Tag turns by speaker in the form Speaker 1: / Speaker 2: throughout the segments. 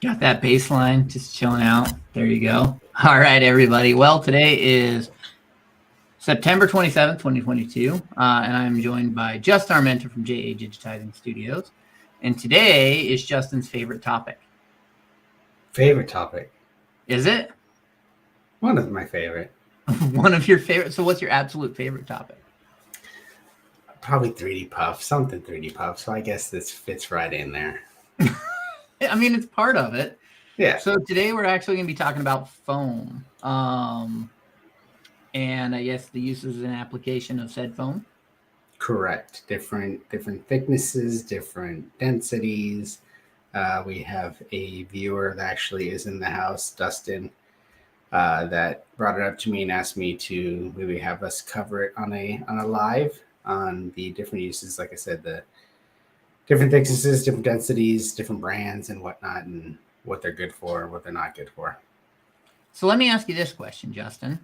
Speaker 1: Got that baseline just chilling out. There you go. All right, everybody. Well, today is September 27th, 2022, and I'm joined by Justin Armenta from JA Digitizing Studios. And today is Justin's favorite topic.
Speaker 2: Favorite topic?
Speaker 1: Is it?
Speaker 2: One of my favorite.
Speaker 1: One of your favorite? So what's your absolute favorite topic?
Speaker 2: Probably 3D Puff, something 3D Puff. So I guess this fits right in there.
Speaker 1: I mean, it's part of it.
Speaker 2: Yeah.
Speaker 1: So today we're actually going to be talking about foam. And I guess the uses and application of said foam.
Speaker 2: Correct. Different thicknesses, different densities. We have a viewer that actually is in the house, Dustin, that brought it up to me and asked me to maybe have us cover it on a live on the different uses. Like I said, the different thicknesses, different densities, different brands and whatnot, and what they're good for, what they're not good for.
Speaker 1: So let me ask you this question, Justin.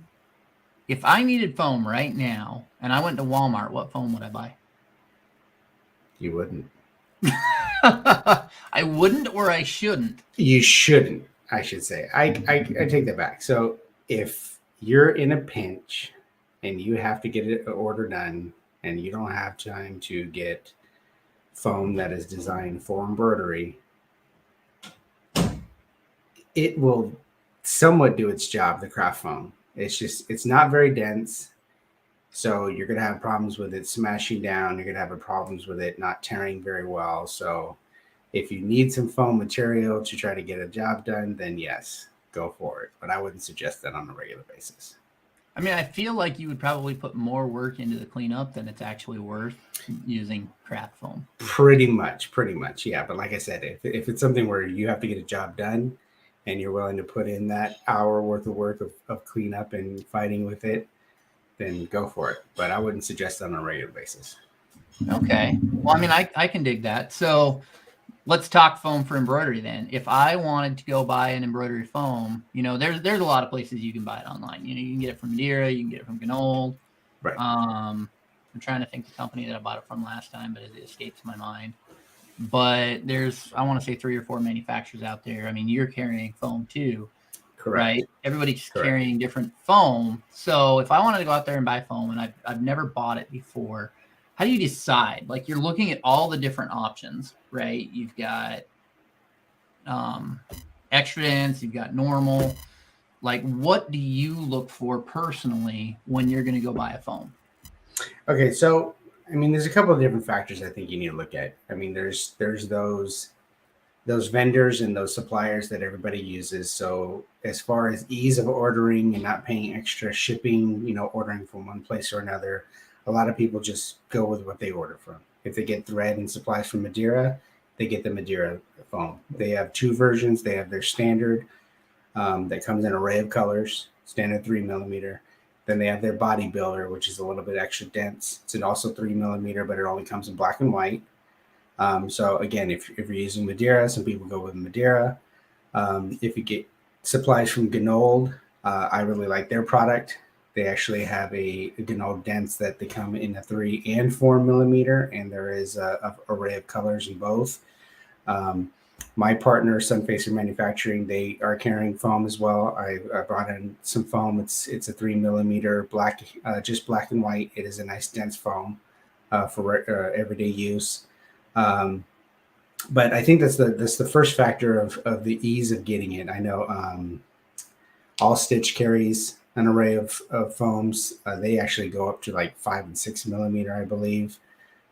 Speaker 1: If I needed foam right now and I went to Walmart, what foam would I buy?
Speaker 2: You wouldn't.
Speaker 1: I wouldn't, or I shouldn't.
Speaker 2: You shouldn't, I should say. I take that back. So if you're in a pinch and you have to get an order done and you don't have time to get foam that is designed for embroidery, it will somewhat do its job, the craft foam. It's not very dense. So you're going to have problems with it smashing down. You're going to have problems with it not tearing very well. So if you need some foam material to try to get a job done, then yes, go for it. But I wouldn't suggest that on a regular basis.
Speaker 1: I mean, I feel like you would probably put more work into the cleanup than it's actually worth using craft foam.
Speaker 2: Pretty much, yeah. But like I said, if it's something where you have to get a job done and you're willing to put in that hour worth of work of cleanup and fighting with it, then go for it. But I wouldn't suggest that on a regular basis.
Speaker 1: Okay. Well, I mean, I can dig that. So let's talk foam for embroidery then. If I wanted to go buy an embroidery foam, there's a lot of places you can buy it online. You can get it from Madeira, you can get it from Ganold.
Speaker 2: Right.
Speaker 1: I'm trying to think the company that I bought it from last time, but it escapes my mind. But there's, I want to say 3 or 4 manufacturers out there. I mean, you're carrying foam too.
Speaker 2: Correct.
Speaker 1: Right? Everybody's carrying different foam. So if I wanted to go out there and buy foam and I've never bought it before, how do you decide? Like, you're looking at all the different options, right? You've got extra dense, you've got normal. Like, what do you look for personally when you're going to go buy a foam?
Speaker 2: Okay, so I mean, there's a couple of different factors I think you need to look at. I mean, there's those vendors and those suppliers that everybody uses. So as far as ease of ordering and not paying extra shipping, ordering from one place or another, a lot of people just go with what they order from. If they get thread and supplies from Madeira, they get the Madeira foam. They have 2 versions. They have their standard that comes in an array of colors, standard 3mm. Then they have their bodybuilder, which is a little bit extra dense. It's also 3mm, but it only comes in black and white. So again, if you're using Madeira, some people go with Madeira. If you get supplies from Ganold, I really like their product. They actually have a Ganold dense that they come in a 3 and 4mm, and there is a array of colors in both. My partner, Sunfacer Manufacturing, they are carrying foam as well. I brought in some foam. It's a 3mm black, just black and white. It is a nice dense foam for everyday use. But I think that's the first factor of the ease of getting it. I know All Stitch carries an array of foams. They actually go up to like 5 and 6mm, I believe.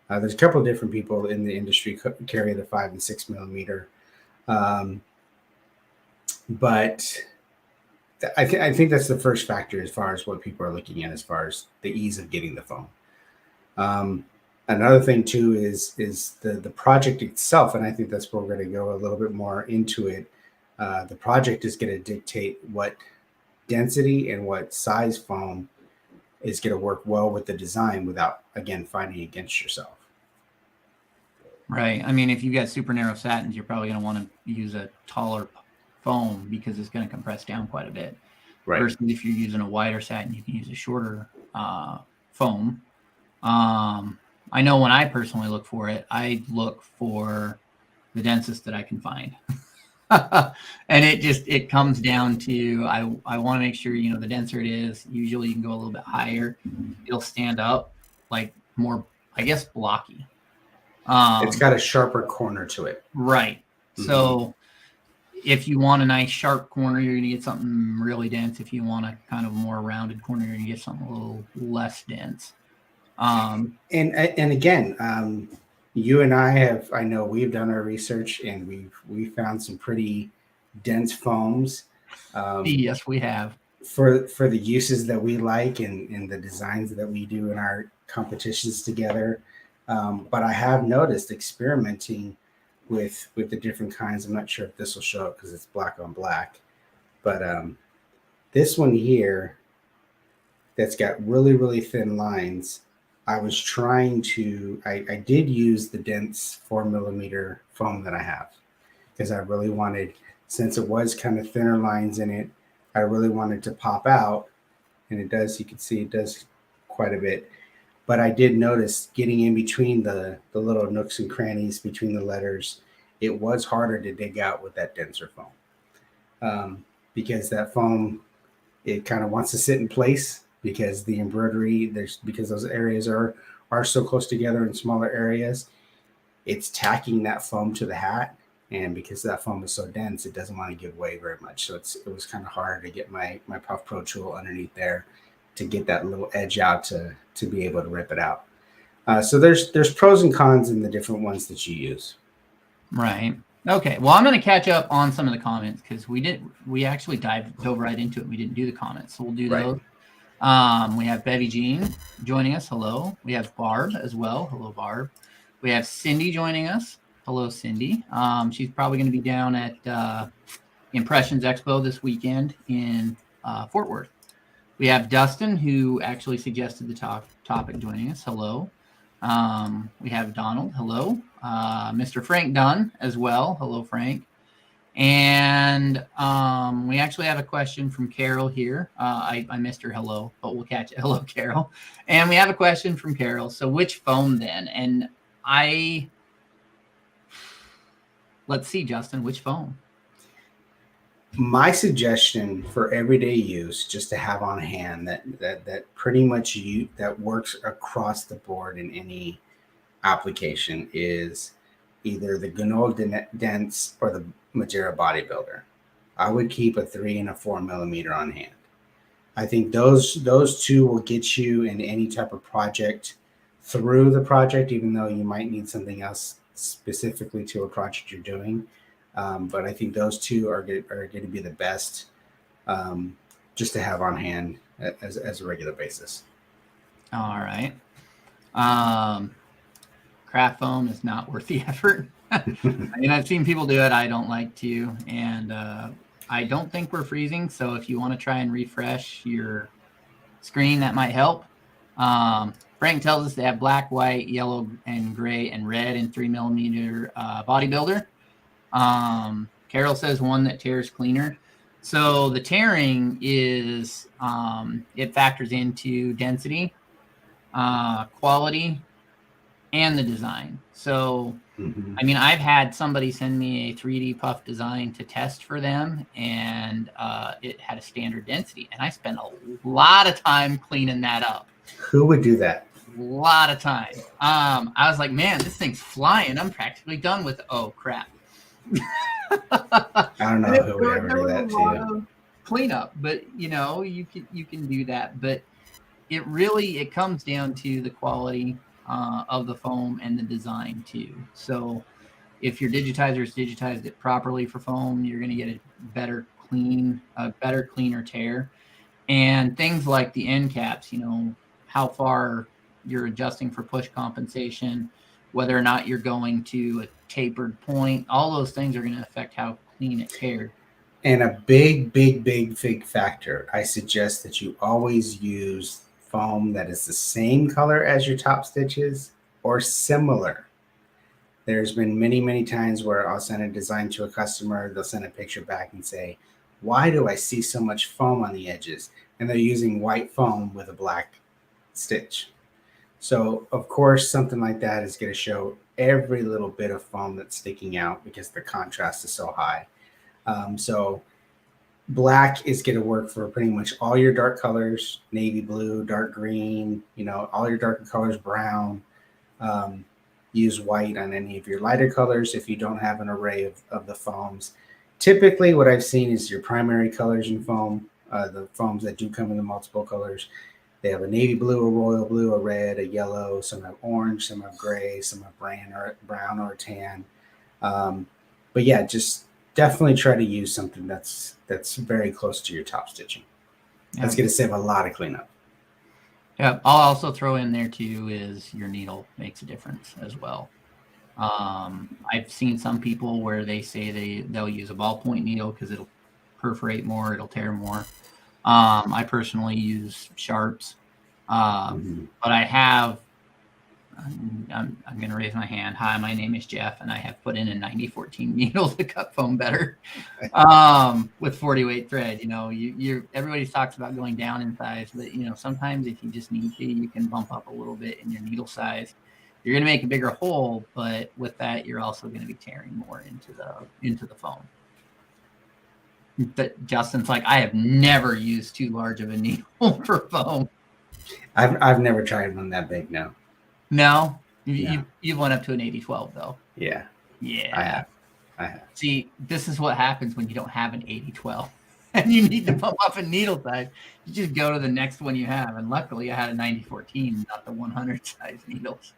Speaker 2: There's a couple of different people in the industry carry the 5 and 6mm. But I think that's the first factor as far as what people are looking at as far as the ease of getting the foam. Another thing too is the project itself, and I think that's where we're going to go a little bit more into it. The project is going to dictate what density and what size foam is going to work well with the design without, again, fighting against yourself.
Speaker 1: Right. I mean, if you got super narrow satins, you're probably going to want to use a taller foam because it's going to compress down quite a bit.
Speaker 2: Right.
Speaker 1: Versus if you're using a wider satin, you can use a shorter foam. I know when I personally look for it, I look for the densest that I can find. And it comes down to I want to make sure, the denser it is, usually you can go a little bit higher. It'll stand up like more, I guess, blocky.
Speaker 2: It's got a sharper corner to it.
Speaker 1: Right.
Speaker 2: Mhm.
Speaker 1: So if you want a nice sharp corner, you're going to get something really dense. If you want a kind of more rounded corner, you're going to get something a little less dense.
Speaker 2: And again, you and I know we've done our research and we found some pretty dense foams.
Speaker 1: Yes, we have.
Speaker 2: For the uses that we like and the designs that we do in our competitions together. But I have noticed experimenting with the different kinds. I'm not sure if this will show up because it's black on black, but this one here that's got really thin lines. I was trying to. I did use the dense 4mm foam that I have because I really wanted, since it was kind of thinner lines in it, I really wanted to pop out, and it does. You can see it does quite a bit. But I did notice getting in between the little nooks and crannies between the letters, it was harder to dig out with that denser foam, because that foam, it kind of wants to sit in place because the embroidery, because those areas are so close together in smaller areas, it's tacking that foam to the hat. And because that foam is so dense, it doesn't want to give way very much. So it was kind of hard to get my Puff Pro tool underneath there to get that little edge out to be able to rip it out. So there's pros and cons in the different ones that you use.
Speaker 1: Right. Okay. Well, I'm going to catch up on some of the comments because we actually dove right into it. We didn't do the comments, so we'll do those. We have Bevy Jean joining us. Hello. We have Barb as well. Hello, Barb. We have Cindy joining us. Hello, Cindy. She's probably going to be down at Impressions Expo this weekend in Fort Worth. We have Dustin, who actually suggested the topic, joining us. Hello. We have Donald. Hello. Mr. Frank Dunn as well. Hello, Frank. And we actually have a question from Carol here. I missed her hello, but we'll catch it. Hello, Carol. And we have a question from Carol. So which foam then? And let's see, Justin, which foam?
Speaker 2: My suggestion for everyday use, just to have on hand, that pretty much that works across the board in any application, is either the Ganol Dense or the Majera Bodybuilder. I would keep a 3 and a 4mm on hand. I think those two will get you in any type of project through the project, even though you might need something else specifically to a project you're doing. But I think those two are going to be the best, just to have on hand as a regular basis.
Speaker 1: All right. Craft foam is not worth the effort. I mean, I've seen people do it. I don't like to. And I don't think we're freezing. So if you want to try and refresh your screen, that might help. Frank tells us they have black, white, yellow, and gray, and red in 3mm bodybuilder. Carol says one that tears cleaner. So the tearing is, it factors into density, quality, and the design. So, I mean, I've had somebody send me a 3D puff design to test for them, and it had a standard density, and I spent a lot of time cleaning that up.
Speaker 2: Who would do that?
Speaker 1: A lot of time. I was like, man, this thing's flying. I'm practically done with it. Oh, crap.
Speaker 2: I don't know who would ever do that to you.
Speaker 1: Cleanup, but you can do that. But it comes down to the quality of the foam and the design too. So if your digitizer's digitized it properly for foam, you're going to get a better, cleaner tear. And things like the end caps, how far you're adjusting for push compensation, whether or not you're going to a tapered point, all those things are going to affect how clean it tears.
Speaker 2: And a big factor, I suggest that you always use foam that is the same color as your top stitches or similar. There's been many times where I'll send a design to a customer, they'll send a picture back and say, why do I see so much foam on the edges? And they're using white foam with a black stitch. So of course, something like that is going to show every little bit of foam that's sticking out because the contrast is so high. So black is going to work for pretty much all your dark colors, navy blue, dark green, all your darker colors, brown. Use white on any of your lighter colors if you don't have an array of the foams. Typically, what I've seen is your primary colors in foam, the foams that do come in the multiple colors. They have a navy blue, a royal blue, a red, a yellow. Some have orange, some have gray, some have brown or tan. But yeah, just definitely try to use something that's very close to your top stitching. That's going to save a lot of cleanup.
Speaker 1: Yeah, I'll also throw in there too is your needle makes a difference as well. I've seen some people where they say they'll use a ballpoint needle because it'll perforate more, it'll tear more. I personally use sharps, but I have. I'm going to raise my hand. Hi, my name is Jeff, and I have put in a 9014 needle to cut foam better with 40 weight thread. Everybody talks about going down in size, but sometimes if you just need to, you can bump up a little bit in your needle size. You're going to make a bigger hole, but with that, you're also going to be tearing more into the foam. But Justin's like, I have never used too large of a needle for foam.
Speaker 2: I've never tried one that big. No.
Speaker 1: No, you went up to an 80-12 though.
Speaker 2: Yeah. I have. See,
Speaker 1: this is what happens when you don't have an 80-12 and you need to bump up a needle size. You just go to the next one you have, and luckily I had a 9014, not the 100 size needles.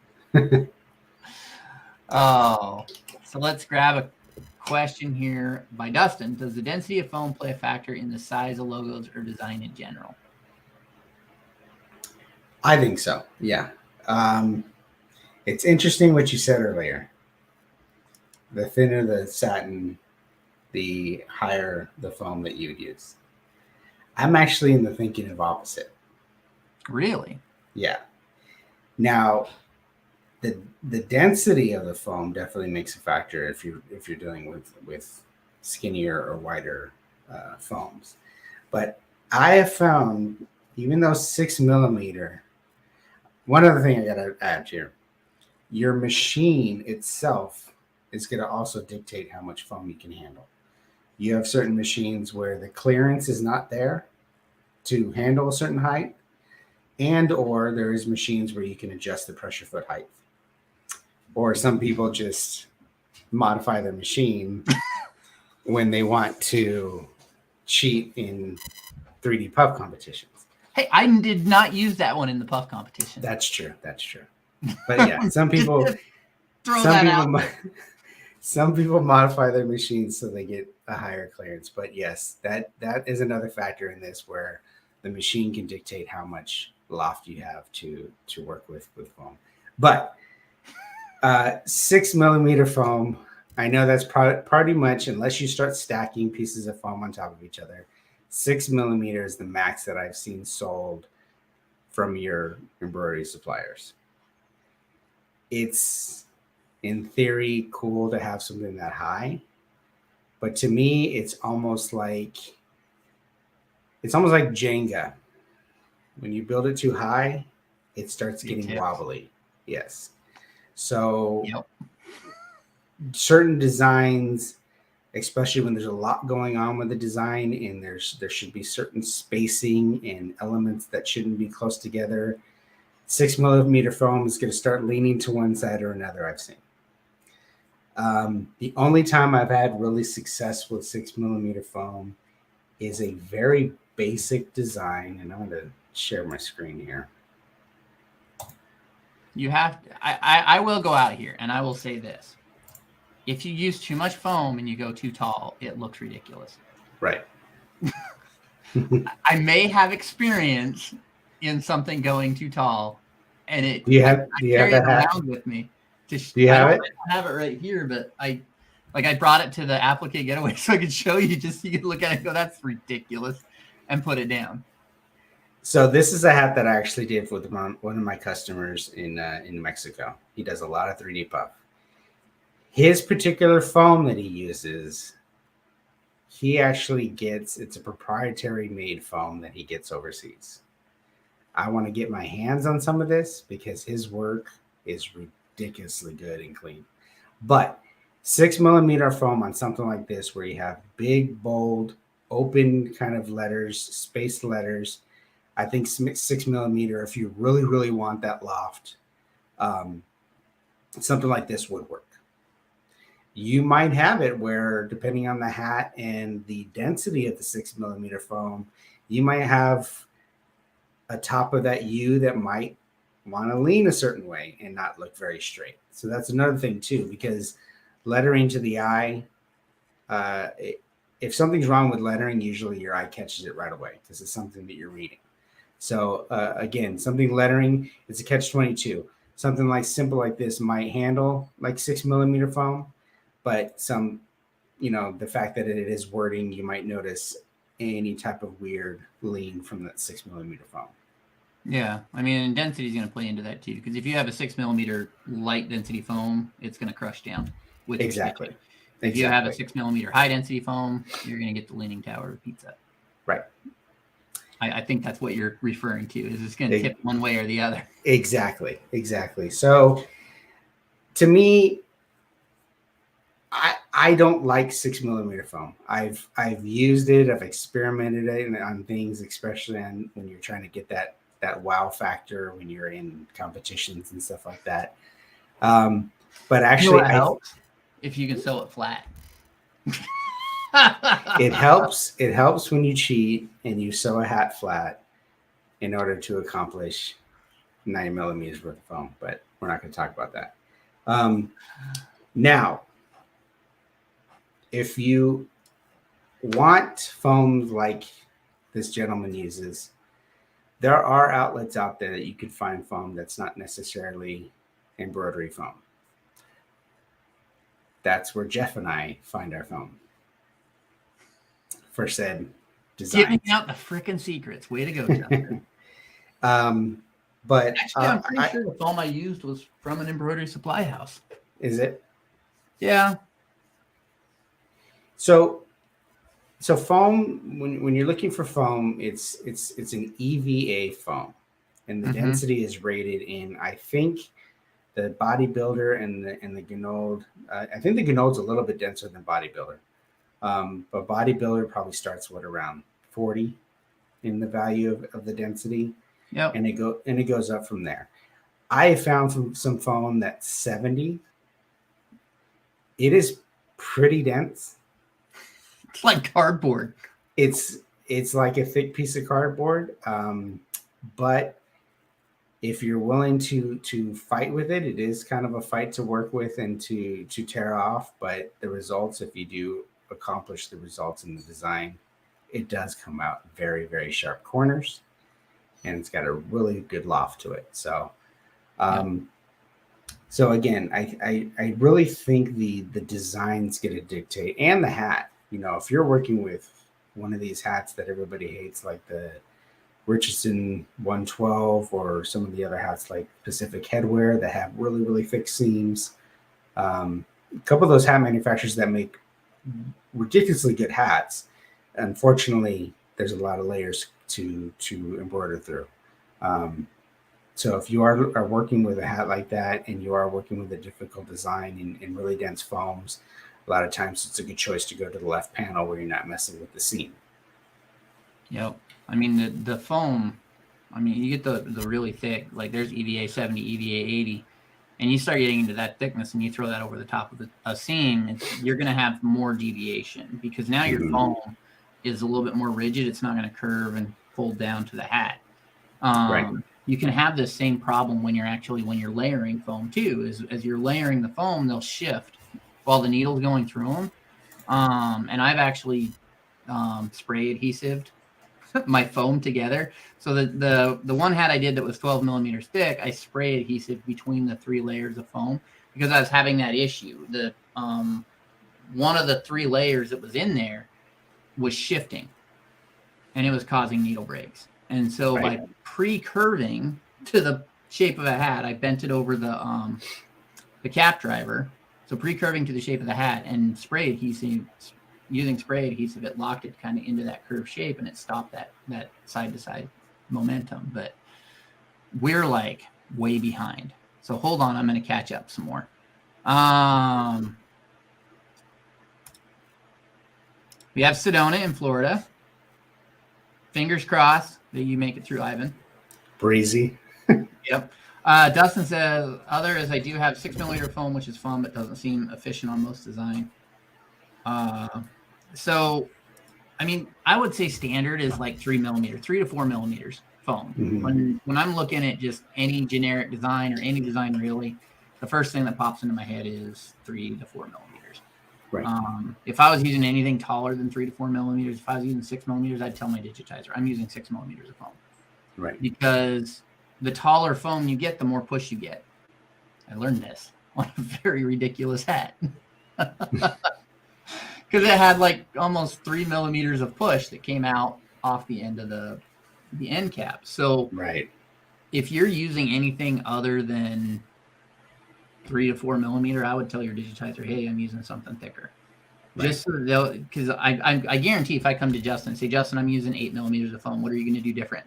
Speaker 1: So let's grab a question here by Dustin. Does the density of foam play a factor in the size of logos or design in general?
Speaker 2: I think so. Yeah. It's interesting what you said earlier. The thinner the satin, the higher the foam that you'd use. I'm actually in the thinking of opposite.
Speaker 1: Really?
Speaker 2: Yeah. Now, the density of the foam definitely makes a factor if you're dealing with skinnier or wider foams. But I have found, even though 6 millimeter, one other thing I got to add here, your machine itself is going to also dictate how much foam you can handle. You have certain machines where the clearance is not there to handle a certain height, and or there is machines where you can adjust the pressure foot height. Or some people just modify their machine when they want to cheat in 3D puff competitions.
Speaker 1: Hey, I did not use that one in the puff competition.
Speaker 2: That's true. But yeah, some people modify their machines so they get a higher clearance. But yes, that is another factor in this, where the machine can dictate how much loft you have to work with foam. But 6 millimeter foam, I know that's pretty much, unless you start stacking pieces of foam on top of each other, 6 millimeter is the max that I've seen sold from your embroidery suppliers. It's, in theory, cool to have something that high, but to me, it's almost like Jenga. When you build it too high, it starts getting wobbly. Yes. So certain designs, especially when there's a lot going on with the design and there should be certain spacing and elements that shouldn't be close together, 6 millimeter foam is going to start leaning to one side or another, I've seen. The only time I've had really success with 6 millimeter foam is a very basic design, and I'm going to share my screen here.
Speaker 1: You have to, I will go out here and I will say this. If you use too much foam and you go too tall, it looks ridiculous.
Speaker 2: Right.
Speaker 1: I may have experience in something going too tall, and it.
Speaker 2: Do you have that
Speaker 1: around with me?
Speaker 2: Do you have it?
Speaker 1: I have it right here, but I brought it to the applique getaway so I could show you, just so you could look at it and go, that's ridiculous, and put it down.
Speaker 2: So this is a hat that I actually did with one of my customers in Mexico. He does a lot of 3D puff. His particular foam that he uses, he actually gets, it's a proprietary made foam that he gets overseas. I want to get my hands on some of this because his work is ridiculously good and clean. But 6 millimeter foam on something like this, where you have big, bold, open kind of letters, spaced letters. I think 6 millimeter, if you really, really want that loft, um, something like this would work. You might have it where, depending on the hat and the density of the 6 millimeter foam, you might have a top of that U that might want to lean a certain way and not look very straight. So that's another thing too, because lettering to the eye, if something's wrong with lettering, usually your eye catches it right away because it's something that you're reading. So again, something lettering, it's a catch-22. Something like simple like this might handle like 6 millimeter foam, but the fact that it is wording, you might notice any type of weird lean from that 6 millimeter foam.
Speaker 1: Yeah, I mean, density is going to play into that too, because if you have a 6 millimeter light density foam, it's going to crush down with
Speaker 2: Exactly.
Speaker 1: your stitching. If you have a 6 millimeter high density foam, you're going to get the leaning tower pizza.
Speaker 2: Right.
Speaker 1: I think that's what you're referring to. Is it's going to tip one way or the other?
Speaker 2: Exactly. So, to me, I don't like 6 millimeter foam. I've used it. I've experimented it on things, especially when you're trying to get that wow factor when you're in competitions and stuff like that. But actually,
Speaker 1: it helps if you can sew it flat.
Speaker 2: It helps. It helps when you cheat and you sew a hat flat in order to accomplish 9 millimeters worth of foam. But we're not going to talk about that. Now, if you want foam like this gentleman uses, there are outlets out there that you can find foam that's not necessarily embroidery foam. That's where Jeff and I find our foam for said design.
Speaker 1: Giving out the frickin' secrets. Way to go, Jeff.
Speaker 2: But
Speaker 1: actually, I'm pretty sure the foam I used was from an embroidery supply house.
Speaker 2: Is it?
Speaker 1: Yeah.
Speaker 2: So foam, when you're looking for foam, it's an EVA foam, and the density is rated in, I think, the bodybuilder and the Ganold. I think the Ganold's a little bit denser than bodybuilder, but bodybuilder probably starts with around 40 in the value of the density.
Speaker 1: Yep.
Speaker 2: And it goes up from there. I have found some foam that's 70. It is pretty dense.
Speaker 1: It's like cardboard.
Speaker 2: It's like a thick piece of cardboard. But if you're willing to fight with it, it is kind of a fight to work with and to tear off. But the results, if you do accomplish the results in the design, it does come out very, very sharp corners, and it's got a really good loft to it. So, so again, I really think the design's going to dictate, and the hat. If you're working with one of these hats that everybody hates, like the Richardson 112 or some of the other hats like Pacific Headwear that have really, really thick seams, a couple of those hat manufacturers that make ridiculously good hats, unfortunately, there's a lot of layers to embroider through. So if you are working with a hat like that and you are working with a difficult design in really dense foams, a lot of times it's a good choice to go to the left panel where you're not messing with the seam.
Speaker 1: Yep. I mean, the foam, you get the really thick, like there's EVA 70, EVA 80, and you start getting into that thickness and you throw that over the top of a seam, you're going to have more deviation because now your foam is a little bit more rigid. It's not going to curve and fold down to the hat.
Speaker 2: Right.
Speaker 1: You can have this same problem when you're layering foam too. As you're layering the foam, they'll shift while the needle's going through them. And I've actually spray adhesived my foam together. So the one hat I did that was 12 millimeters thick, I spray adhesive between the 3 layers of foam because I was having that issue. The one of the 3 layers that was in there was shifting, and it was causing needle breaks. And so by pre-curving to the shape of a hat, I bent it over the cap driver. So pre-curving to the shape of the hat and spray adhesive, using spray adhesive, it locked it kind of into that curved shape and it stopped that side-to-side momentum. But we're like way behind. So hold on, I'm going to catch up some more. We have Sedona in Florida. Fingers crossed that you make it through, Ivan.
Speaker 2: Breezy.
Speaker 1: Yep. Dustin says, other is I do have 6mm foam, which is fun, but doesn't seem efficient on most design. So, I mean, I would say standard is like 3mm, 3 to 4mm foam.
Speaker 2: Mm-hmm.
Speaker 1: When I'm looking at just any generic design or any design really, the first thing that pops into my head is 3 to 4mm.
Speaker 2: Right.
Speaker 1: If I was using anything taller than 3 to 4mm, if I was using 6mm, I'd tell my digitizer I'm using 6mm of foam.
Speaker 2: Right.
Speaker 1: Because the taller foam you get, the more push you get. I learned this on a very ridiculous hat. Because it had like almost 3mm of push that came out off the end of the end cap. So
Speaker 2: right.
Speaker 1: If you're using anything other than 3 to 4mm, I would tell your digitizer, hey, I'm using something thicker. Right. Just so they'll, because I guarantee if I come to Justin and say, Justin, I'm using 8mm of foam, what are you going to do different?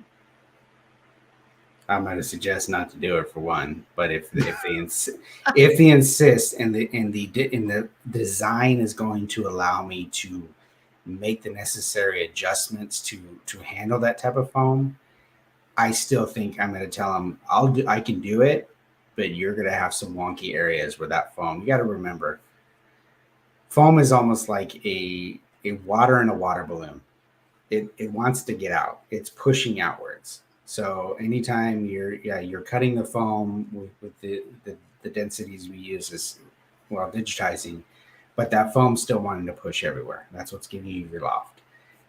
Speaker 2: I'm going to suggest not to do it for one, but if they insist and the design is going to allow me to make the necessary adjustments to handle that type of foam, I still think I'm going to tell them I can do it, but you're going to have some wonky areas where that foam. You got to remember, foam is almost like a water in a water balloon. It wants to get out. It's pushing outwards. So anytime you're cutting the foam with the densities we use is digitizing, but that foam's still wanting to push everywhere. That's what's giving you your loft.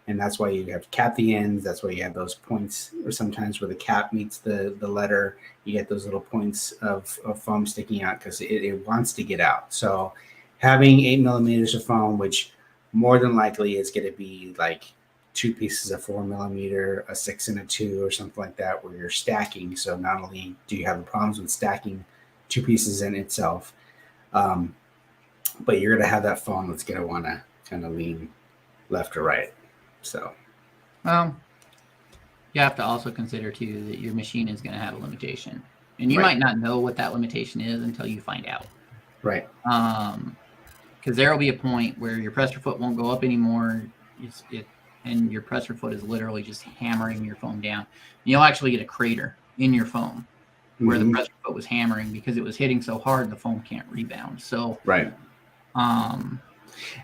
Speaker 2: And that's why you have to cap the ends. That's why you have those points, or sometimes where the cap meets the letter, you get those little points of foam sticking out because it wants to get out. So having 8mm of foam, which more than likely is going to be like 2 pieces of 4mm, a 6 and a 2, or something like that, where you're stacking. So not only do you have the problems with stacking 2 pieces in itself, but you're going to have that foam that's going to want to kind of lean left or right. So,
Speaker 1: well, you have to also consider too that your machine is going to have a limitation, and you
Speaker 2: right.
Speaker 1: might not know what that limitation is until you find out.
Speaker 2: Right.
Speaker 1: Because there will be a point where your pressure foot won't go up anymore. And your pressure foot is literally just hammering your foam down. You'll actually get a crater in your foam where the pressure foot was hammering because it was hitting so hard the foam can't rebound. So
Speaker 2: right. And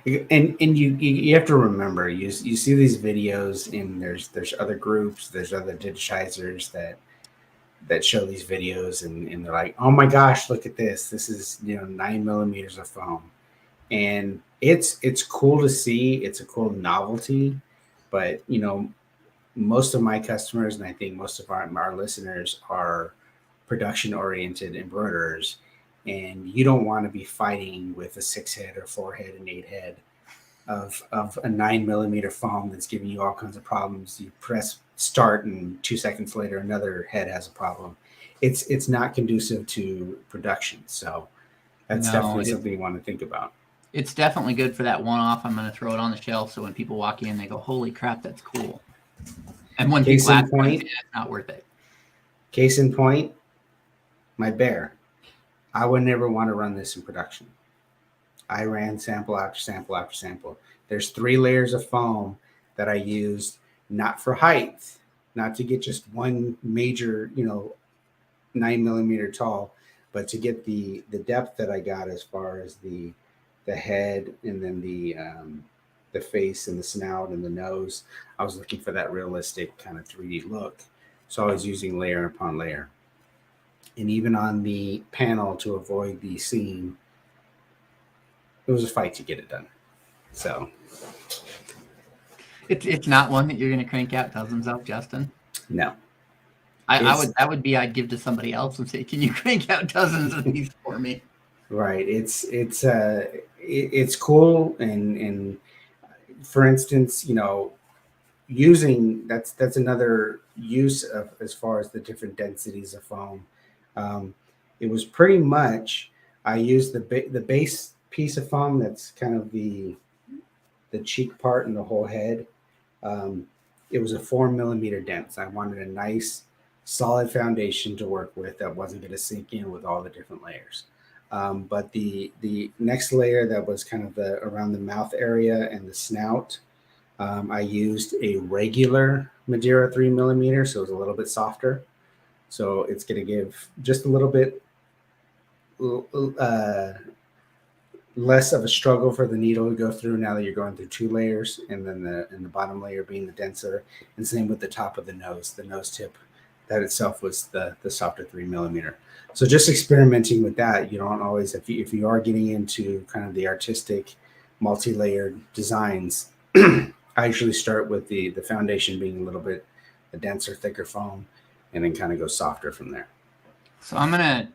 Speaker 2: you have to remember, you see these videos, and there's other groups, there's other digitizers that show these videos, and they're like, oh my gosh, look at this is 9mm of foam, and it's cool to see. It's a cool novelty, but most of my customers, and I think most of our listeners, are production oriented embroiderers. And you don't want to be fighting with a 6 head or 4 head and 8 head of a 9mm foam that's giving you all kinds of problems. You press start, and 2 seconds later, another head has a problem. It's not conducive to production. So that's definitely something you want to think about.
Speaker 1: It's definitely good for that one-off. I'm going to throw it on the shelf so when people walk in, they go, "Holy crap, that's cool!" And when people ask, it's not worth it.
Speaker 2: Case in point, my bear. I would never want to run this in production. I ran sample after sample after sample. There's 3 layers of foam that I used, not for height, not to get just one major, 9mm tall, but to get the depth that I got as far as the head, and then the face and the snout and the nose. I was looking for that realistic kind of 3D look. So I was using layer upon layer. And even on the panel, to avoid the seam, it was a fight to get it done. So
Speaker 1: it's not one that you're going to crank out dozens of, Justin.
Speaker 2: No,
Speaker 1: I'd give to somebody else and say, can you crank out dozens of these for me?
Speaker 2: Right. It's cool. And for instance, using that's another use of, as far as the different densities of foam. It was pretty much, I used the base piece of foam that's kind of the cheek part and the whole head. It was a 4mm dense. I wanted a nice solid foundation to work with that wasn't going to sink in with all the different layers. But the next layer that was kind of around the mouth area and the snout, I used a regular Madeira 3mm, so it's a little bit softer. So it's going to give just a little bit uh, less of a struggle for the needle to go through now that you're going through 2 layers, and then the bottom layer being the denser, and same with the top of the nose tip. That itself was the softer 3mm. So just experimenting with that. You don't always, if you are getting into kind of the artistic, multi-layered designs, I usually start with the foundation being a little bit a denser, thicker foam, and then kind of go softer from there.
Speaker 1: So I'm gonna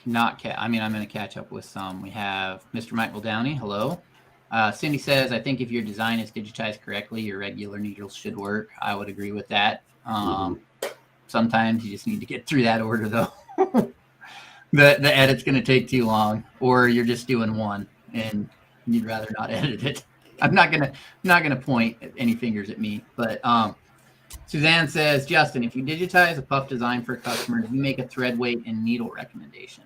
Speaker 1: I'm gonna catch up with some. We have Mr. Michael Downey. Hello. Cindy says, I think if your design is digitized correctly, your regular needles should work. I would agree with that. Sometimes you just need to get through that order, though. the edit's going to take too long, or you're just doing one and you'd rather not edit it. I'm not gonna point any fingers at me, but Suzanne says, Justin, if you digitize a puff design for a customer, do you make a thread weight and needle recommendation?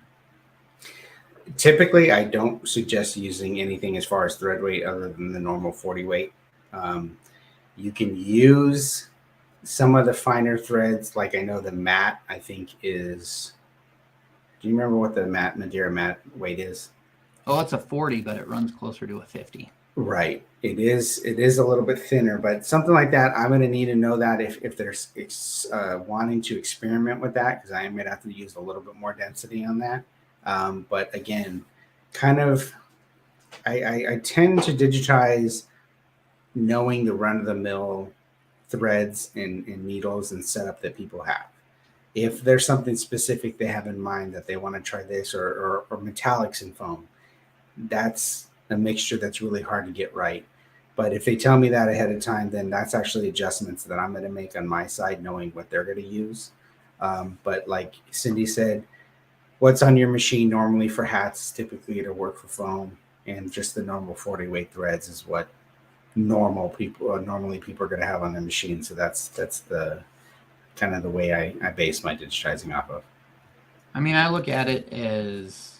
Speaker 2: Typically, I don't suggest using anything as far as thread weight other than the normal 40 weight. You can use some of the finer threads, like I know the matte, I think is, do you remember what the Madeira matte weight is?
Speaker 1: Oh, it's a 40, but it runs closer to a 50.
Speaker 2: Right. It is a little bit thinner, but something like that, I'm going to need to know that if there's wanting to experiment with that, because I am going to have to use a little bit more density on that. But again, kind of, I tend to digitize knowing the run-of-the-mill threads and needles and setup that people have. If there's something specific they have in mind that they want to try this or metallics and foam, that's a mixture that's really hard to get right. But if they tell me that ahead of time, then that's actually adjustments that I'm going to make on my side, knowing what they're going to use. But like Cindy said, what's on your machine normally for hats, typically it'll work for foam, and just the normal 40 weight threads is what normally people are going to have on their machine. So that's the kind of the way I base my digitizing off of.
Speaker 1: I mean, I look at it as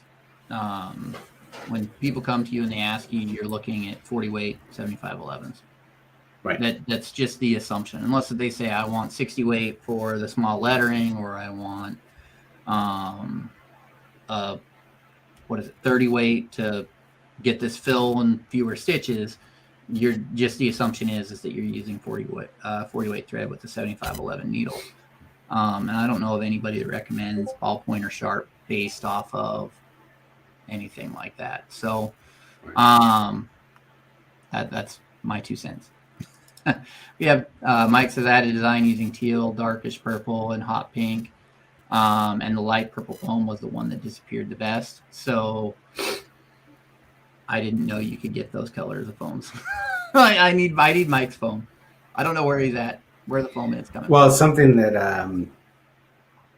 Speaker 1: when people come to you and they ask you, you're looking at 40 weight 7511s.
Speaker 2: Right.
Speaker 1: That's just the assumption, unless they say I want 60 weight for the small lettering, or I want 30 weight to get this fill and fewer stitches. You're just, the assumption is that you're using 40 weight thread with the 7511 needle. And I don't know of anybody that recommends ballpoint or sharp based off of anything like that. So that's my 2 cents. We have Mike says, I had a design using teal, darkish purple, and hot pink. And the light purple foam was the one that disappeared the best. So I didn't know you could get those colors of foams. I need Mike's foam. I don't know where he's at, where the foam is coming
Speaker 2: Well,
Speaker 1: from.
Speaker 2: something that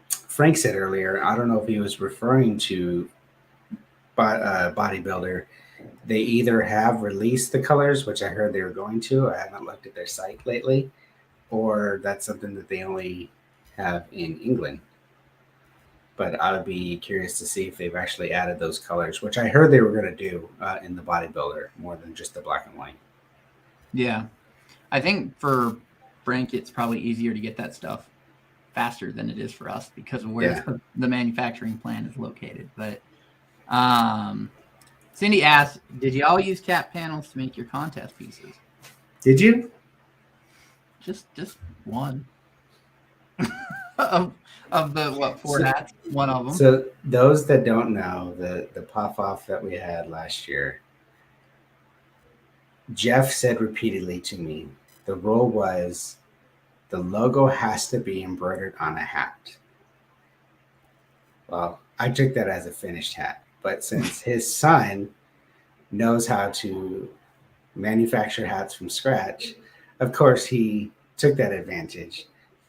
Speaker 2: Frank said earlier, I don't know if he was referring to bodybuilder. They either have released the colors, which I heard they were going to. I haven't looked at their site lately, or that's something that they only have in England. But I would be curious to see if they've actually added those colors, which I heard they were going to do in the bodybuilder more than just the black and white.
Speaker 1: Yeah. I think for Frank, it's probably easier to get that stuff faster than it is for us because of where the manufacturing plant is located. But Cindy asked, did you all use cap panels to make your contest pieces?
Speaker 2: Did you?
Speaker 1: Just one. of the 4 hats, one of them.
Speaker 2: So those that don't know, the pop off that we had last year, Jeff said repeatedly to me, the rule was the logo has to be embroidered on a hat. Well, I took that as a finished hat, but since his son knows how to manufacture hats from scratch, of course he took that advantage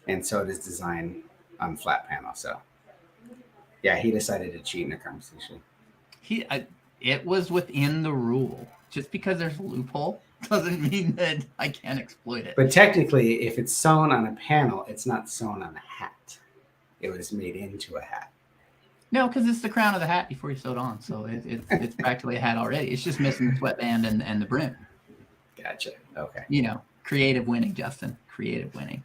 Speaker 2: and sewed his design on flat panel. So yeah, he decided to cheat in the conversation.
Speaker 1: It was within the rule. Just because there's a loophole doesn't mean that I can't exploit it.
Speaker 2: But technically, if it's sewn on a panel, it's not sewn on a hat. It was made into a hat.
Speaker 1: No, because it's the crown of the hat before you sew it on. So it's practically a hat already. It's just missing the sweatband and the brim.
Speaker 2: Gotcha. Okay.
Speaker 1: You know, Creative winning, Justin. Creative winning.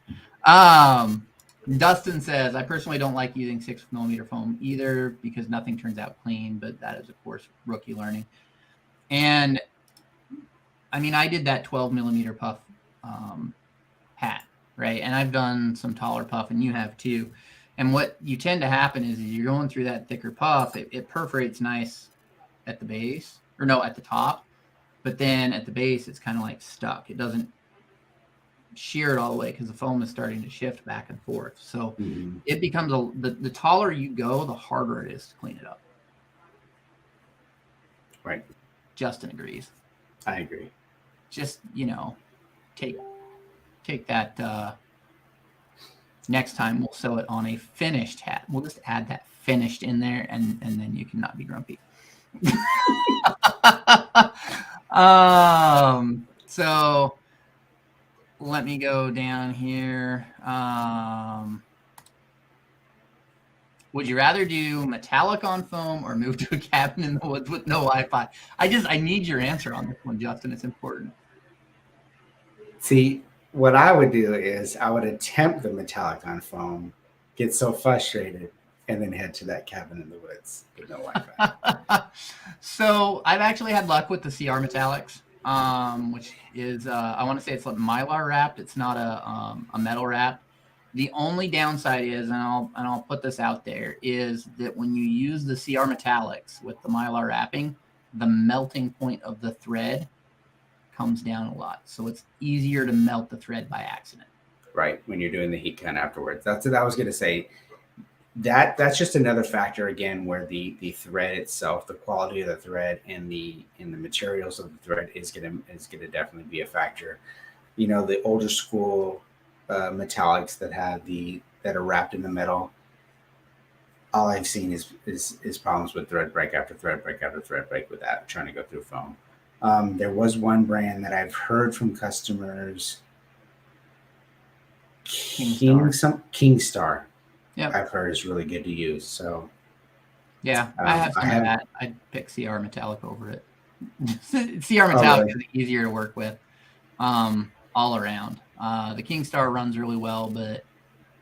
Speaker 1: Dustin says, I personally don't like using 6mm foam either because nothing turns out clean, but that is, of course, rookie learning. And I mean, I did that 12mm puff hat, right? And I've done some taller puff, and you have too. And what you tend to happen is you're going through that thicker puff, it perforates nice at the base, or no, at the top. But then at the base, it's kind of like stuck. It doesn't shear it all the way because the foam is starting to shift back and forth. So it becomes the taller you go, the harder it is to clean it up.
Speaker 2: Right.
Speaker 1: Justin agrees.
Speaker 2: I agree.
Speaker 1: Just, take that. Next time we'll sew it on a finished hat. We'll just add that finished in there, and then you cannot be grumpy. So let me go down here. Would you rather do metallic on foam or move to a cabin in the woods with no Wi-Fi? I need your answer on this one, Justin. It's important.
Speaker 2: See, what I would do is I would attempt the metallic on foam, get so frustrated, and then head to that cabin in the woods with no Wi-Fi.
Speaker 1: So I've actually had luck with the CR metallics, which is I want to say it's like Mylar wrapped. It's not a metal wrap. The only downside is, and I'll put this out there, is that when you use the CR metallics with the Mylar wrapping, the melting point of the thread comes down a lot. So it's easier to melt the thread by accident.
Speaker 2: Right, when you're doing the heat gun afterwards. That's what I was going to say. That's just another factor again where the thread itself, the quality of the thread and the materials of the thread is gonna definitely be a factor. The older school metallics that are wrapped in the metal, all I've seen is problems with thread break after thread break after thread break with that, trying to go through foam. There was one brand that I've heard from customers, Kingstar. Yep. I've heard is really good to use. So
Speaker 1: yeah, I have some of that. I'd pick CR metallic over it. CR metallic is easier to work with all around. The Kingstar runs really well, but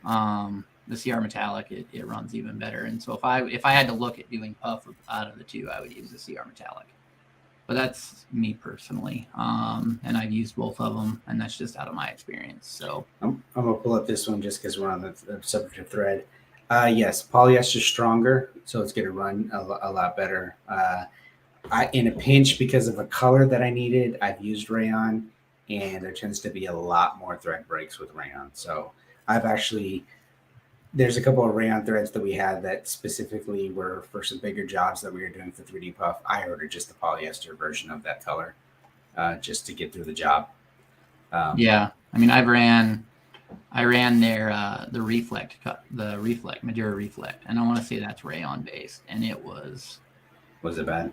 Speaker 1: the CR metallic it runs even better. And so if I had to look at doing puff out of the two, I would use the CR metallic. But that's me personally, and I've used both of them, and that's just out of my experience. So
Speaker 2: I'm gonna pull up this one just because we're on the subject of thread. Yes, polyester stronger, so it's gonna run a lot better. In a pinch, because of a color that I needed, I've used rayon, and there tends to be a lot more thread breaks with rayon. So there's a couple of rayon threads that we had that specifically were for some bigger jobs that we were doing for 3D Puff. I ordered just the polyester version of that color just to get through the job.
Speaker 1: Yeah, I mean, I ran their the Reflect, Madura Reflect, and I want to say that's rayon based, and it was.
Speaker 2: Was it bad?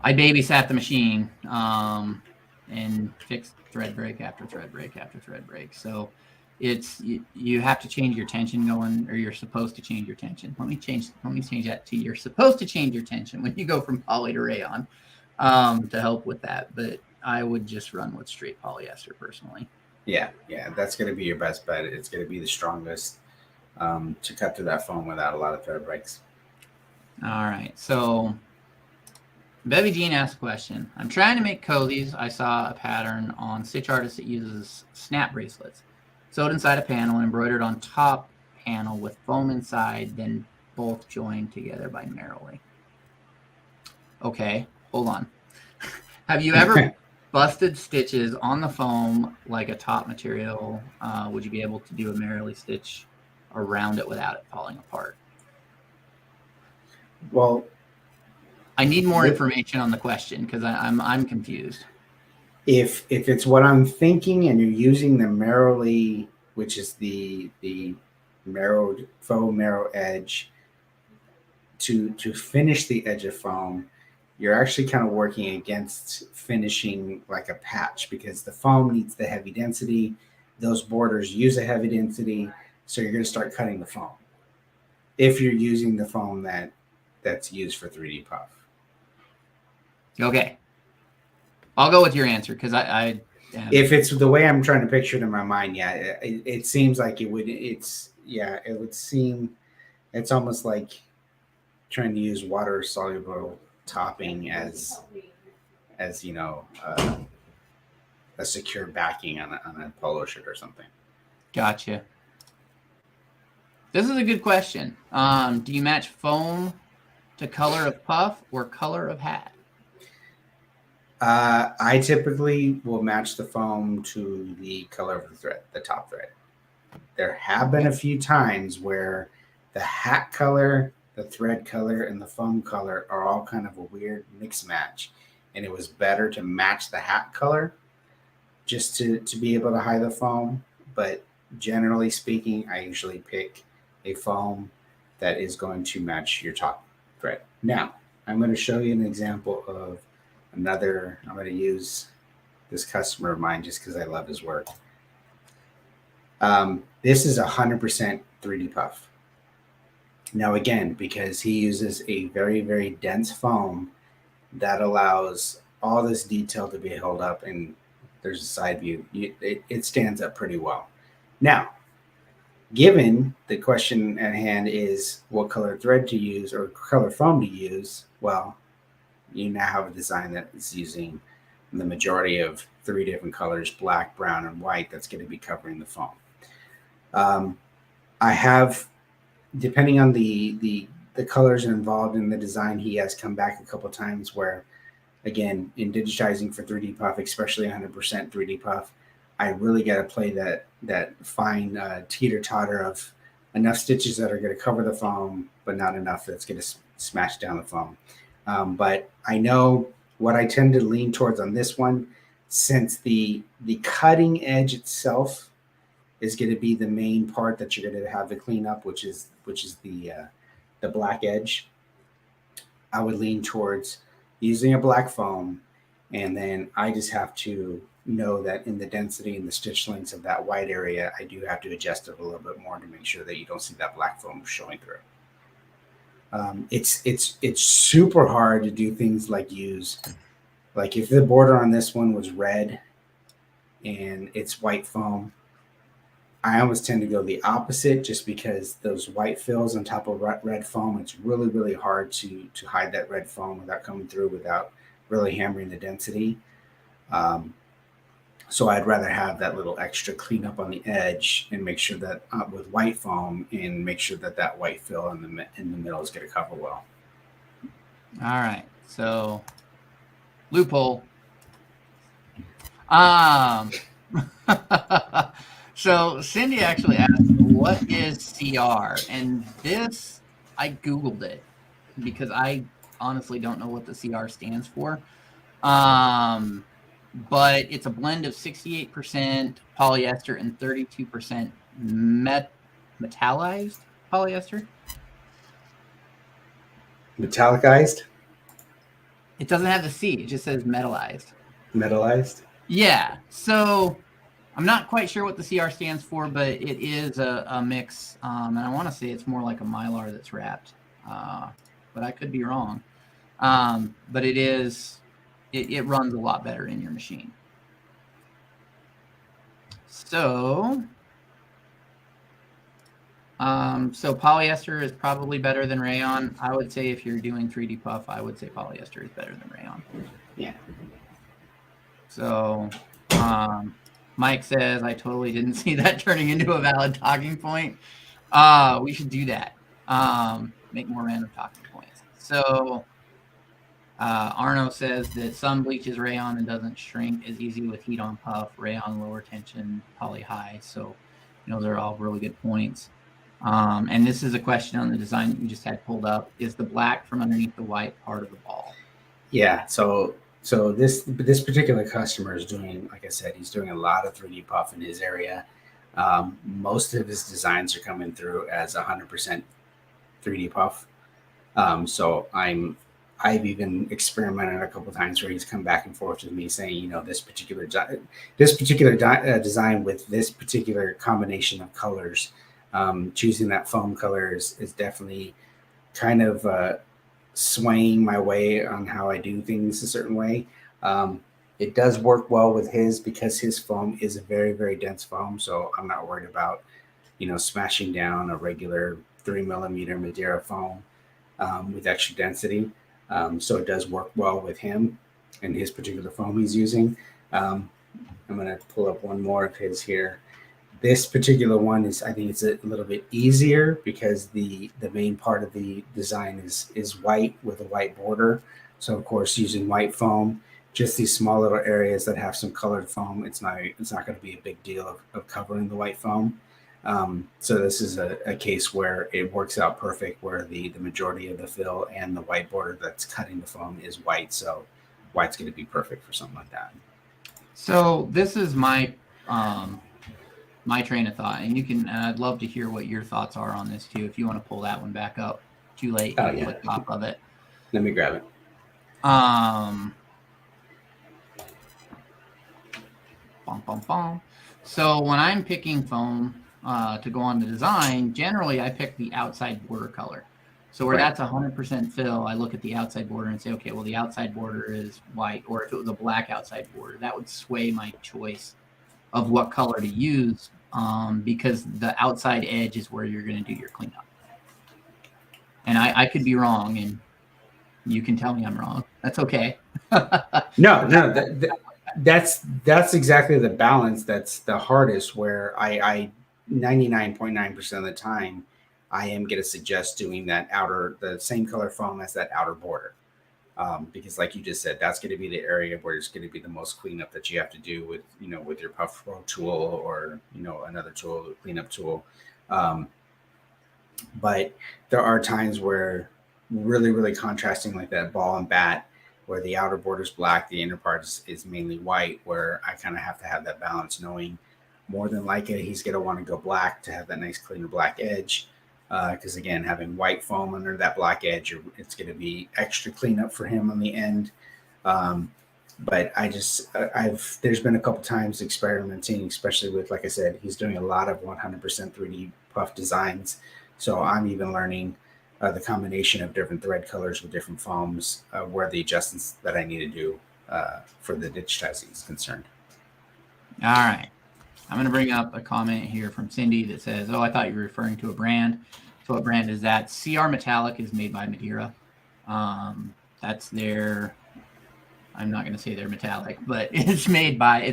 Speaker 1: I babysat the machine and fixed thread break after thread break after thread break. So you have to change your tension going, or you're supposed to change your tension. Let me change that to you're supposed to change your tension when you go from poly to rayon to help with that. But I would just run with straight polyester personally.
Speaker 2: Yeah, that's going to be your best bet. It's going to be the strongest to cut through that foam without a lot of thread breaks.
Speaker 1: All right, so Bevy Jean asked a question. I'm trying to make cozies. I saw a pattern on Stitch Artist that uses snap bracelets. Sewed inside a panel and embroidered on top panel with foam inside, then both joined together by Merrily. Okay, hold on. Have you ever busted stitches on the foam like a top material? Would you be able to do a Merrily stitch around it without it falling apart?
Speaker 2: Well,
Speaker 1: I need more information on the question because I'm confused.
Speaker 2: If it's what I'm thinking, and you're using the Merrily, which is the marrowed faux marrow edge to finish the edge of foam, you're actually kind of working against finishing like a patch because the foam needs the heavy density. Those borders use a heavy density, so you're going to start cutting the foam if you're using the foam that's used for 3D Puff.
Speaker 1: Okay. I'll go with your answer because I
Speaker 2: If it's the way I'm trying to picture it in my mind, yeah, it seems like it would. It would seem. It's almost like trying to use water soluble topping as a secure backing on a polo shirt or something.
Speaker 1: Gotcha. This is a good question. Do you match foam to color of puff or color of hat?
Speaker 2: I typically will match the foam to the color of the thread, the top thread. There have been a few times where the hat color, the thread color, and the foam color are all kind of a weird mix match. And it was better to match the hat color just to be able to hide the foam. But generally speaking, I usually pick a foam that is going to match your top thread. Now, I'm going to show you an example of I'm going to use this customer of mine just because I love his work. This is 100% 3D puff. Now, again, because he uses a very, very dense foam that allows all this detail to be held up, and there's a side view. It stands up pretty well. Now, given the question at hand is what color thread to use or color foam to use, well, you now have a design that is using the majority of 3 different colors, black, brown, and white, that's going to be covering the foam. I have, depending on the colors involved in the design, he has come back a couple of times where, again, in digitizing for 3D puff, especially 100% 3D puff, I really got to play that fine teeter-totter of enough stitches that are going to cover the foam, but not enough that's going to smash down the foam. But I know what I tend to lean towards on this one, since the cutting edge itself is going to be the main part that you're going to have to clean up, which is the black edge. I would lean towards using a black foam, and then I just have to know that in the density and the stitch lengths of that white area, I do have to adjust it a little bit more to make sure that you don't see that black foam showing through. It's super hard to do things like if the border on this one was red and it's white foam, I always tend to go the opposite, just because those white fills on top of red foam, it's really, really hard to hide that red foam without coming through, without really hammering the density. So I'd rather have that little extra cleanup on the edge and make sure that with white foam, and make sure that that white fill in the middle is going to cover well.
Speaker 1: All right. So loophole. So Cindy actually asked, what is CR? And this, I Googled it because I honestly don't know what the CR stands for. But it's a blend of 68% polyester and 32% metallized polyester.
Speaker 2: Metallicized?
Speaker 1: It doesn't have the C. It just says metallized.
Speaker 2: Metallized?
Speaker 1: Yeah. So I'm not quite sure what the CR stands for, but it is a mix. And I want to say it's more like a Mylar that's wrapped. But I could be wrong. But it is... It runs a lot better in your machine. So polyester is probably better than rayon. I would say if you're doing 3D puff, I would say polyester is better than rayon.
Speaker 2: Yeah.
Speaker 1: So Mike says, I totally didn't see that turning into a valid talking point. We should do that. Make more random talking points. So Arno says that some bleaches rayon and doesn't shrink as easy with heat on puff, rayon lower tension, poly high. So, those are all really good points. And this is a question on the design that you just had pulled up. Is the black from underneath the white part of the ball?
Speaker 2: Yeah. So this particular customer is doing, like I said, he's doing a lot of 3D puff in his area. Most of his designs are coming through as 100% 3D puff. So I've even experimented a couple of times where he's come back and forth with me saying, this particular design with this particular combination of colors, choosing that foam color is definitely kind of swaying my way on how I do things a certain way. It does work well with his because his foam is a very, very dense foam. So I'm not worried about, smashing down a regular 3 millimeter Madeira foam with extra density. So it does work well with him and his particular foam he's using. I'm going to pull up one more of his here. This particular one I think it's a little bit easier because the main part of the design is white with a white border. So of course, using white foam, just these small little areas that have some colored foam, it's not going to be a big deal of covering the white foam. So this is a case where it works out perfect, where the majority of the fill and the white border that's cutting the foam is white. So white's going to be perfect for something like that.
Speaker 1: So this is my train of thought, and I'd love to hear what your thoughts are on this too. If you want to pull that one back up, too late.
Speaker 2: Oh, yeah.
Speaker 1: Click top of it.
Speaker 2: Let me grab it.
Speaker 1: So when I'm picking foam to go on the design, generally I pick the outside border color. So where that's 100% fill, I look at the outside border and say, okay, well, the outside border is white, or if it was a black outside border, that would sway my choice of what color to use, because the outside edge is where you're going to do your cleanup. And I could be wrong, and you can tell me I'm wrong. That's okay.
Speaker 2: No, that's exactly the balance that's the hardest, where I 99.9% of the time I am going to suggest doing the same color foam as that outer border. Because like you just said, that's going to be the area where it's going to be the most cleanup that you have to do with your Puff Pro tool or, another tool, cleanup tool. But there are times where really, really contrasting, like that ball and bat, where the outer border is black, the inner part is mainly white, where I kind of have to have that balance, knowing more than likely he's going to want to go black to have that nice cleaner black edge. Because again, having white foam under that black edge, it's going to be extra cleanup for him on the end. But there's been a couple times experimenting, especially with, like I said, he's doing a lot of 100% 3D puff designs. So I'm even learning the combination of different thread colors with different foams, where the adjustments that I need to do for the digitizing is concerned.
Speaker 1: All right. I'm going to bring up a comment here from Cindy that says, oh, I thought you were referring to a brand. So what brand is that? CR Metallic is made by Madeira. That's their, I'm not going to say they're metallic, but it's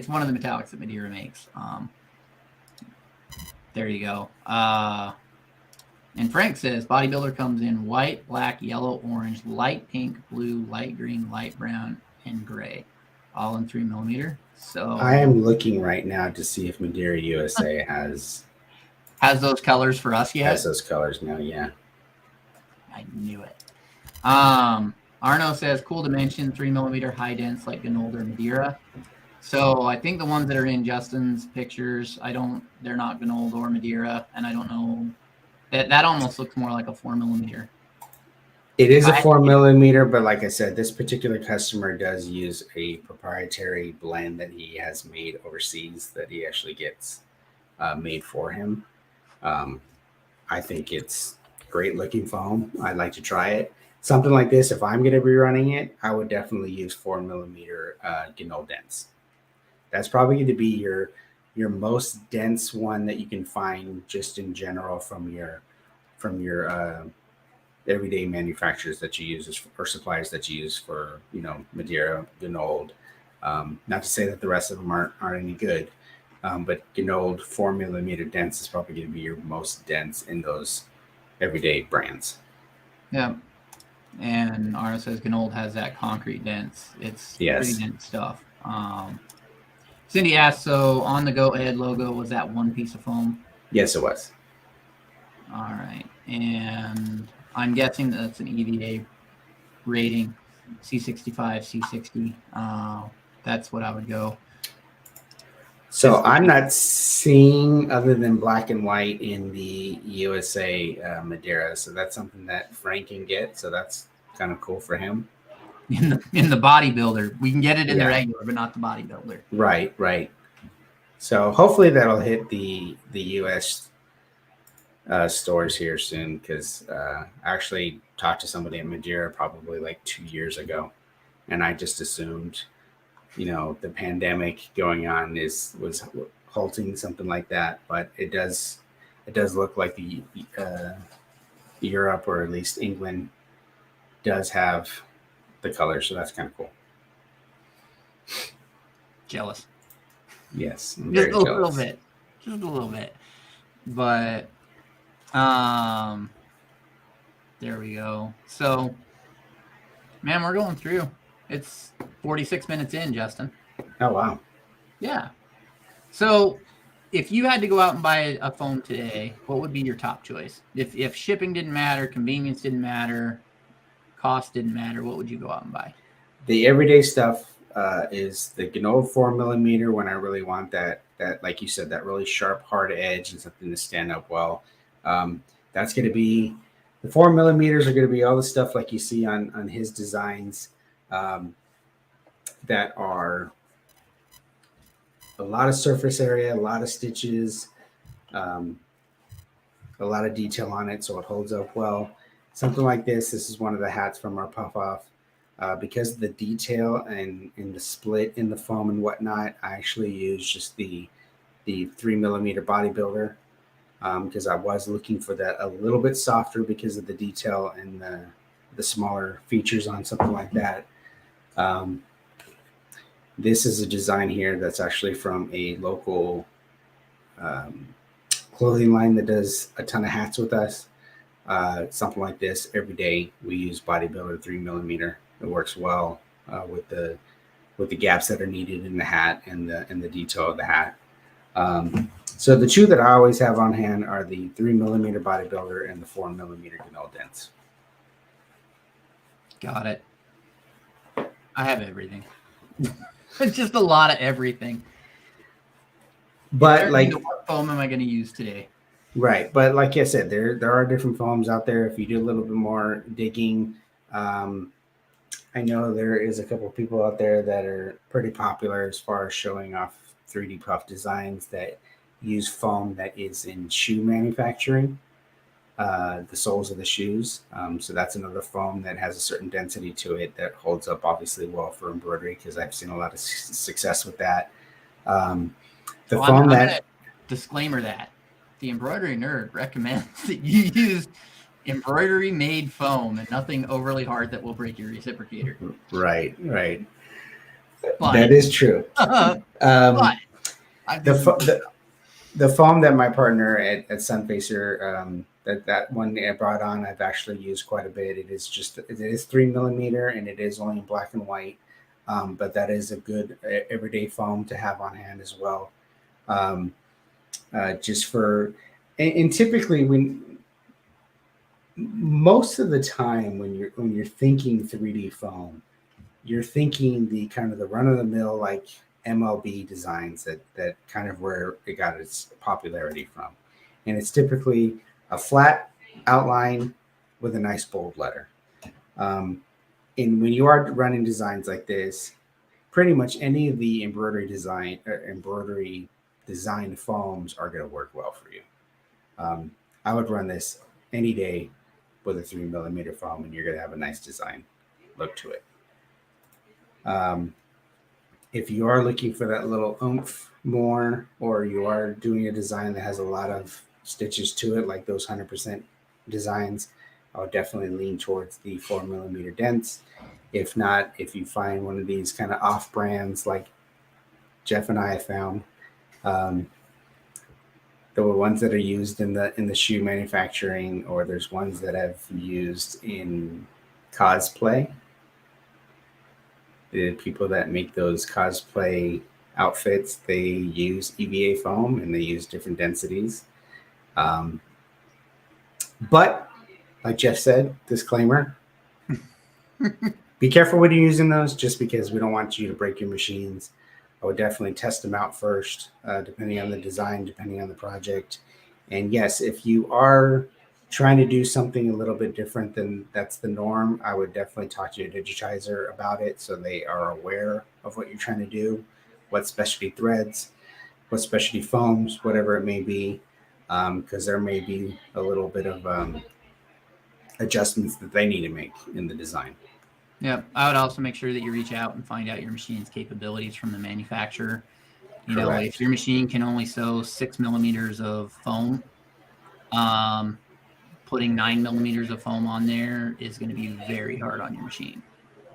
Speaker 1: one of the metallics that Madeira makes. There you go. And Frank says, bodybuilder comes in white, black, yellow, orange, light pink, blue, light green, light brown, and gray, all in 3 millimeter. So
Speaker 2: I am looking right now to see if Madeira USA has
Speaker 1: those colors for us yet.
Speaker 2: Has those colors now, yeah.
Speaker 1: I knew it. Arno says, cool dimension, 3 millimeter, high dense, like Ganold or Madeira. So I think the ones that are in Justin's pictures, they're not Ganold or Madeira, and I don't know. That almost looks more like a 4 millimeter.
Speaker 2: It is a 4 millimeter, but like I said, this particular customer does use a proprietary blend that he has made overseas that he actually gets made for him. I think it's great looking foam. I'd like to try it. Something like this, if I'm going to be running it, I would definitely use 4 millimeter Ganold dense. That's probably going to be your most dense one that you can find just in general from your everyday manufacturers that you use or suppliers that you use for Madeira, Ganold. Not to say that the rest of them aren't any good, but Ganold 4 millimeter dense is probably going to be your most dense in those everyday brands.
Speaker 1: Yeah, and Arno says Ganold has that concrete dense. It's pretty dense stuff. Cindy asked, so on the Go Ahead logo, was that one piece of foam?
Speaker 2: Yes, it was.
Speaker 1: All right. And I'm guessing that's an EVA rating, C65, C60. That's what I would go.
Speaker 2: So I'm not seeing other than black and white in the USA Madeira. So that's something that Frank can get. So that's kind of cool for him.
Speaker 1: In the bodybuilder, we can get it in the regular, but not the bodybuilder.
Speaker 2: Right. So hopefully that'll hit the US stores here soon, because I actually talked to somebody in Madeira probably like 2 years ago, and I just assumed the pandemic going on was halting something like that. But it does look like the Europe, or at least England, does have the color, so that's kind of cool.
Speaker 1: Jealous.
Speaker 2: Yes, I'm
Speaker 1: Just
Speaker 2: very
Speaker 1: a
Speaker 2: jealous.
Speaker 1: little bit. But there we go. So, man, we're going through. It's 46 minutes in, Justin.
Speaker 2: Oh wow.
Speaker 1: Yeah. So, if you had to go out and buy a foam today, what would be your top choice? If shipping didn't matter, convenience didn't matter, cost didn't matter, what would you go out and buy?
Speaker 2: The everyday stuff is the Ganol 4mm when I really want that like you said, that really sharp hard edge and something to stand up well. That's going to be the 4mm are going to be all the stuff like you see on his designs, that are a lot of surface area, a lot of stitches, um, a lot of detail on it, so it holds up well. Something like this is one of the hats from our puff off. Because of the detail and the split in the foam and whatnot, I actually use just the 3mm bodybuilder, because I was looking for that a little bit softer because of the detail and the smaller features on something like that. This is a design here that's actually from a local um, clothing line that does a ton of hats with us. Something like this every day. We use bodybuilder 3mm. It works well with the gaps that are needed in the hat and the detail of the hat. So the two that I always have on hand are the 3mm bodybuilder and the 4mm Ganol Dense.
Speaker 1: Got it. I have everything. It's just a lot of everything.
Speaker 2: But like,
Speaker 1: what foam am I going to use today?
Speaker 2: Right, but like I said, there are different foams out there. If you do a little bit more digging, I know there is a couple of people out there that are pretty popular as far as showing off 3D puff designs that use foam that is in shoe manufacturing, the soles of the shoes. So that's another foam that has a certain density to it that holds up obviously well for embroidery, because I've seen a lot of success with that. I'm
Speaker 1: gonna disclaimer that the Embroidery Nerd recommends that you use embroidery made foam and nothing overly hard that will break your reciprocator.
Speaker 2: Right.
Speaker 1: But,
Speaker 2: that is true.
Speaker 1: But
Speaker 2: the foam that my partner at Sunfacer, that one I brought on, I've actually used quite a bit. It is 3mm and it is only in black and white, but that is a good everyday foam to have on hand as well. Just for and typically most of the time when you're thinking 3D foam, you're thinking the kind of the run of the mill like MLB designs that kind of where it got its popularity from. And it's typically a flat outline with a nice bold letter. And when you are running designs like this, pretty much any of the embroidery design foams are going to work well for you. I would run this any day with a 3mm foam, and you're going to have a nice design look to it. If you are looking for that little oomph more, or you are doing a design that has a lot of stitches to it, like those 100% designs, I would definitely lean towards the 4mm dense. If not, if you find one of these kind of off brands like Jeff and I have found, the ones that are used in the shoe manufacturing, or there's ones that I've used in cosplay. The people that make those cosplay outfits, they use EVA foam and they use different densities. But like Jeff said, disclaimer, be careful when you're using those, just because we don't want you to break your machines. I would definitely test them out first, depending on the design, depending on the project. And yes, if you are trying to do something a little bit different than that's the norm, I would definitely talk to your digitizer about it so they are aware of what you're trying to do, what specialty threads, what specialty foams, whatever it may be, because there may be a little bit of adjustments that they need to make in the design.
Speaker 1: Yep. I would also make sure that you reach out and find out your machine's capabilities from the manufacturer. You know,
Speaker 2: Correct.
Speaker 1: if your machine can only sew 6 millimeters of foam, um, putting 9 millimeters of foam on there is going to be very hard on your machine.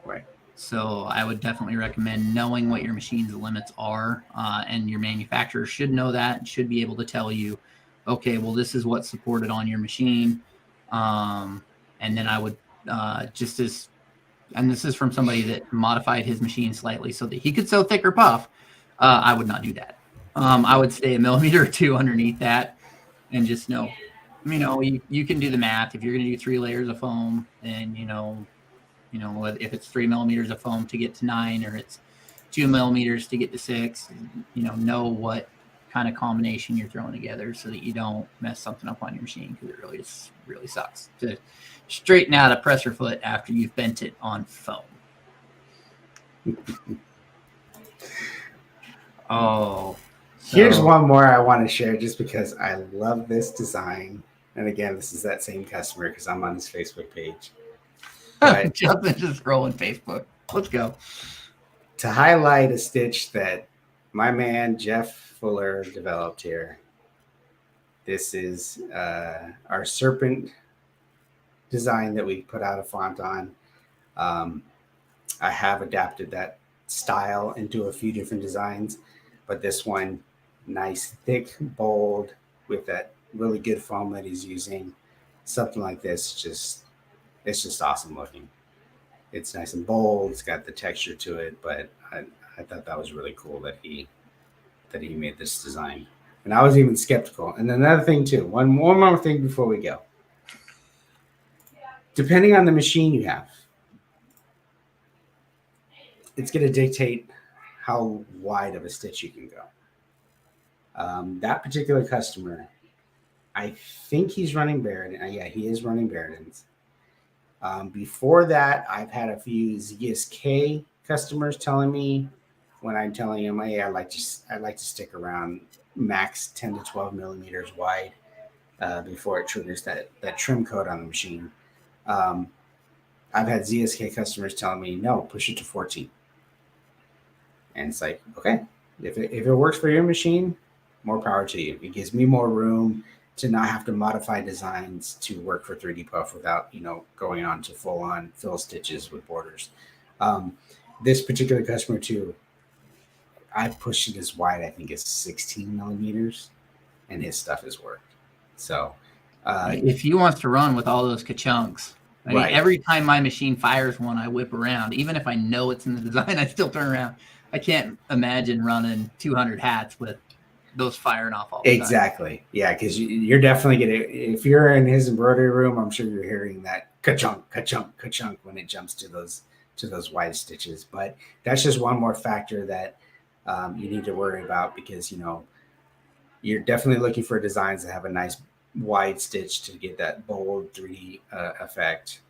Speaker 2: Right.
Speaker 1: So I would definitely recommend knowing what your machine's limits are, and your manufacturer should know that and should be able to tell you, okay, well, this is what's supported on your machine. And then I would just as, and this is from somebody that modified his machine slightly so that he could sew thicker puff. I would not do that. I would stay a millimeter or two underneath that and just know, you can do the math. If you're going to do 3 layers of foam, then, if it's 3 millimeters of foam to get to 9, or it's 2 millimeters to get to 6, know what kind of combination you're throwing together so that you don't mess something up on your machine, because it really sucks to straighten out a presser foot after you've bent it on foam.
Speaker 2: Here's one more I want to share just because I love this design. And again, this is that same customer because I'm on his Facebook page.
Speaker 1: But Justin just scrolling Facebook. Let's go.
Speaker 2: To highlight a stitch that my man Jeff Fuller developed here. This is our serpent design that we put out a font on. I have adapted that style into a few different designs, but this one, nice, thick, bold, with that really good foam that he's using. Something like this, it's just awesome looking. It's nice and bold. It's got the texture to it, but I thought that was really cool that he made this design. And I was even skeptical. And another thing too, one more thing before we go. Depending on the machine you have, it's going to dictate how wide of a stitch you can go. That particular customer, I think he's running Baradin. Yeah, he is running Baradins. Before that, I've had a few ZSK customers telling me, when I'm telling them, hey, I like to stick around max 10 to 12 millimeters wide before it triggers that trim code on the machine. I've had ZSK customers telling me, no, push it to 14. And it's like, okay, if it works for your machine, more power to you. It gives me more room to not have to modify designs to work for 3D Puff without, going on to full-on fill stitches with borders. This particular customer too, I pushed it as wide, I think it's 16 millimeters, and his stuff has worked. So
Speaker 1: if he wants to run with all those ka-chunks,
Speaker 2: right.
Speaker 1: Every time my machine fires one, I whip around. Even if I know it's in the design, I still turn around. I can't imagine running 200 hats with those firing off all the time.
Speaker 2: Exactly. Yeah, because you're definitely going to, if you're in his embroidery room, I'm sure you're hearing that ka-chunk, ka-chunk, ka-chunk when it jumps to those wide stitches. But that's just one more factor that you need to worry about, because, you're definitely looking for designs that have a nice wide stitch to get that bold 3D effect.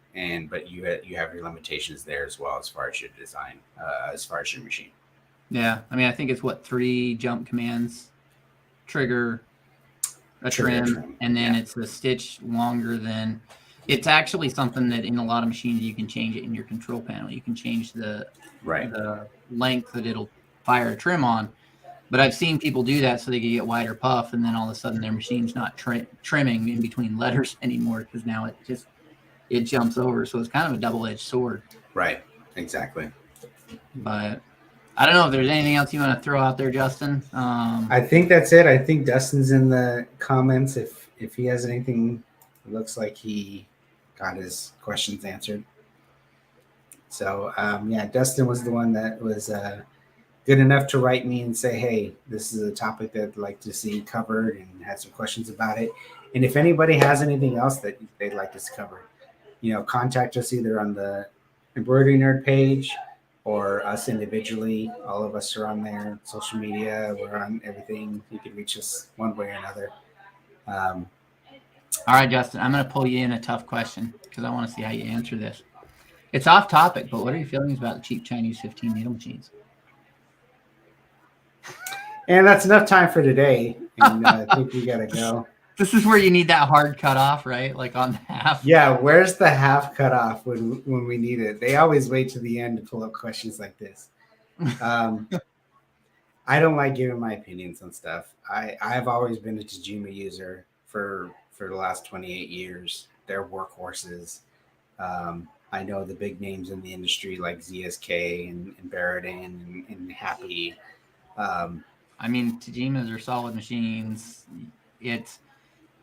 Speaker 2: But you have your limitations there as well, as far as your design, as far as your machine.
Speaker 1: Yeah. I think it's 3 jump commands trigger a trim, and then it's a stitch longer than. It's actually something that in a lot of machines you can change it in your control panel. You can change the length that it'll fire a trim on. But I've seen people do that so they can get wider puff, and then all of a sudden their machine's not trimming in between letters anymore, because now it jumps over. So it's kind of a double-edged sword.
Speaker 2: Right. Exactly.
Speaker 1: But I don't know if there's anything else you want to throw out there, Justin.
Speaker 2: I think that's it. I think Dustin's in the comments. If he has anything, it looks like he got his questions answered. So Dustin was the one that was good enough to write me and say, hey, this is a topic that I'd like to see covered, and had some questions about it. And if anybody has anything else that they'd like us to cover, contact us either on the Embroidery Nerd page or us individually. All of us are on there. Social media, we're on everything. You can reach us one way or another.
Speaker 1: All right, Justin, I'm going to pull you in a tough question because I want to see how you answer this. It's off topic, but what are your feelings about the cheap Chinese 15 needle machines?
Speaker 2: And that's enough time for today. And I think we got to go.
Speaker 1: This is where you need that hard cutoff, right? Like on the half.
Speaker 2: Yeah, where's the half cutoff when we need it? They always wait to the end to pull up questions like this. I don't like giving my opinions on stuff. I've always been a Tajima user for the last 28 years. They're workhorses. I know the big names in the industry like ZSK and Barradin and Happy.
Speaker 1: I mean, Tajimas are solid machines. It's,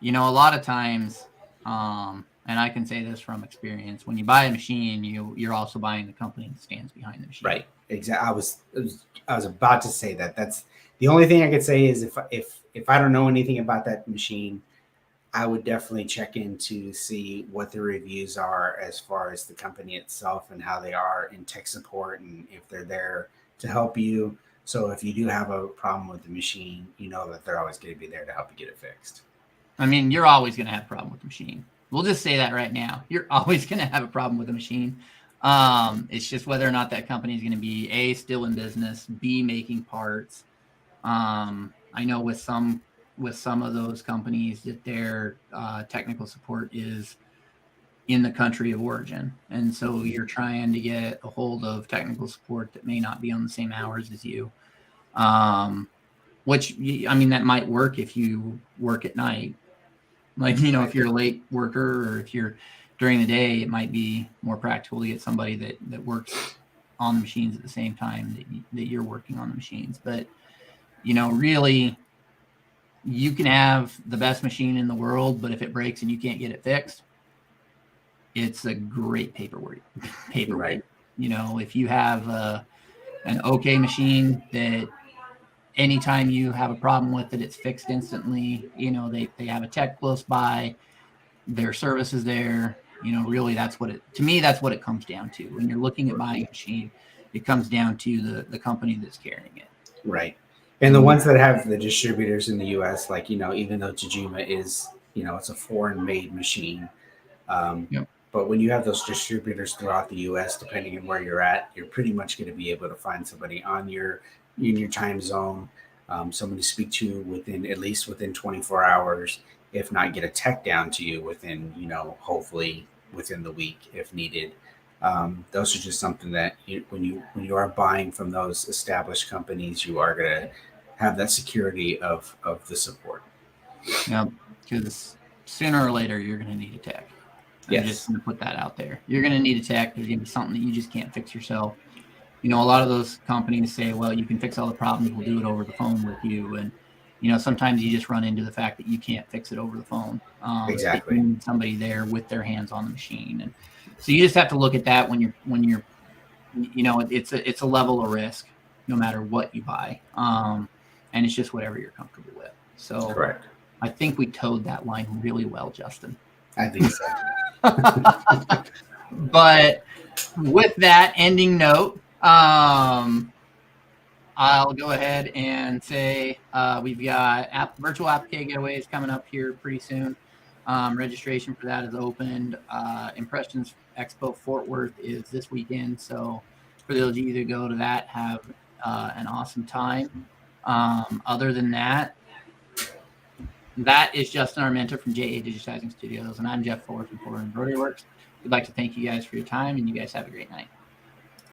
Speaker 1: a lot of times, and I can say this from experience, when you buy a machine, you're also buying the company that stands behind the machine.
Speaker 2: Right. Exactly. I was about to say that. That's the only thing I could say is if I don't know anything about that machine, I would definitely check in to see what the reviews are as far as the company itself and how they are in tech support and if they're there to help you. So if you do have a problem with the machine, you know that they're always going to be there to help you get it fixed.
Speaker 1: I mean, you're always going to have a problem with the machine. We'll just say that right now. You're always going to have a problem with the machine. It's just whether or not that company is going to be A, still in business, B, making parts. I know with some of those companies that their technical support is in the country of origin. And so you're trying to get a hold of technical support that may not be on the same hours as you. Which, I mean, that might work if you work at night. Like, if you're a late worker or if you're during the day, it might be more practical to get somebody that works on the machines at the same time that you're working on the machines. But, really, you can have the best machine in the world, but if it breaks and you can't get it fixed, it's a great paperweight.
Speaker 2: Right.
Speaker 1: If you have an okay machine that anytime you have a problem with it, it's fixed instantly. They have a tech close by, their service is there. Really, that's what it comes down to. When you're looking at buying a machine, it comes down to the company that's carrying it.
Speaker 2: Right. And the ones that have the distributors in the US, like, even though Tajima is, it's a foreign made machine.
Speaker 1: Yep.
Speaker 2: But when you have those distributors throughout the US, depending on where you're at, you're pretty much going to be able to find somebody in your time zone, someone to speak to within 24 hours, if not get a tech down to you within, hopefully within the week if needed. Those are just something that when you are buying from those established companies, you are going to have that security of the support.
Speaker 1: Yeah, because sooner or later you're going to need a tech. I'm just going to put that out there. You're going to need a tech. There's going to be something that you just can't fix yourself. A lot of those companies say, well, you can fix all the problems. We'll do it over the phone with you. And, sometimes you just run into the fact that you can't fix it over the phone.
Speaker 2: Exactly.
Speaker 1: You need somebody there with their hands on the machine. And so you just have to look at that when you're, it's a level of risk no matter what you buy. And it's just whatever you're comfortable with. So
Speaker 2: correct.
Speaker 1: I think we towed that line really well, Justin.
Speaker 2: I think so.
Speaker 1: But with that ending note, I'll go ahead and say we've got virtual applique giveaways coming up here pretty soon. Registration for that is opened. Impressions Expo Fort Worth is this weekend. So for those of you that go to that, have an awesome time. Other than that, that is Justin Armenta from JA Digitizing Studios, and I'm Jeff Fuller from Fuller Embroidery Works. We'd like to thank you guys for your time, and you guys have a great night.